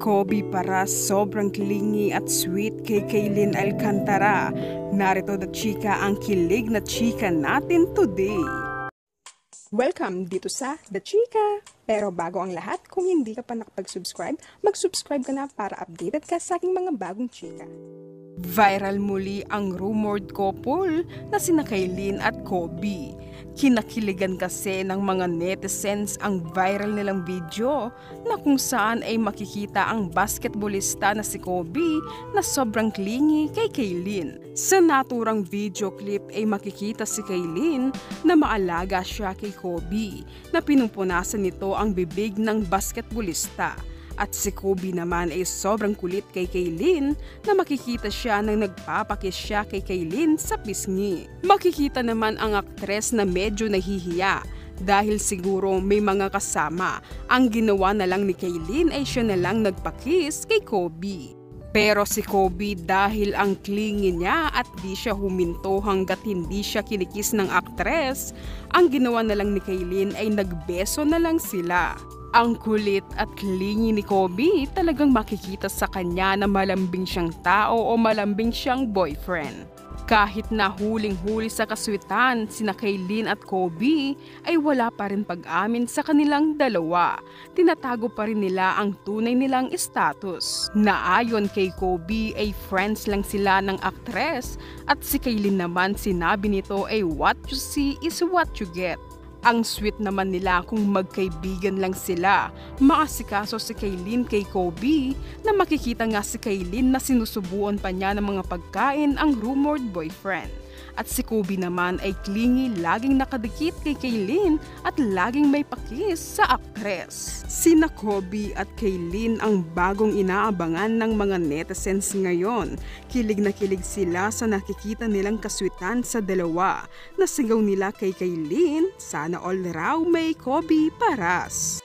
Kobe para sobrang clingy at sweet kay Kaylin Alcantara. Narito na chika ang kilig na chika natin today. Welcome dito sa The Chika! Pero bago ang lahat, kung hindi ka pa nakapag-subscribe, mag-subscribe ka na para updated ka sa aking mga bagong chika. Viral muli ang rumored couple na sina Kaylin at Kobe. Kinakiligan kasi ng mga netizens ang viral nilang video na kung saan ay makikita ang basketballista na si Kobe na sobrang clingy kay Kaylin. Sa naturang video clip ay makikita si Kaylin na maalaga siya kay Kobe na pinumpunasan nito ang bibig ng basketballista. At si Kobe naman ay sobrang kulit kay Kaylin na makikita siya nang nagpapakis siya kay Kaylin sa pisngi. Makikita naman ang aktres na medyo nahihiya dahil siguro may mga kasama. Ang ginawa na lang ni Kaylin ay siya na lang nagpakis kay Kobe. Pero si Kobe dahil ang clingy niya at di siya huminto hanggat hindi siya kinikis ng aktres, ang ginawa na lang ni Kaylin ay nagbeso na lang sila. Ang kulit at clingy ni Kobe talagang makikita sa kanya na malambing siyang tao o malambing siyang boyfriend. Kahit na huling-huli sa kaswitan sina Kaylin at Kobe ay wala pa rin pag-amin sa kanilang dalawa. Tinatago pa rin nila ang tunay nilang status. Na ayon kay Kobe ay friends lang sila ng aktres at si Kaylin naman sinabi nito ay what you see is what you get. Ang sweet naman nila kung magkaibigan lang sila. Maasikaso si Kaylin kay Kobe na makikita nga si Kaylin na sinusubuan pa niya ng mga pagkain ang rumored boyfriend. At si Kobe naman ay clingy, laging nakadikit kay Kaylin at laging may pakis sa aktres. Sina Kobe at Kaylin ang bagong inaabangan ng mga netizens ngayon. Kilig na kilig sila sa nakikita nilang kaswitan sa dalawa. Nasigaw nila kay Kaylin, sana all raw may Kobe paras.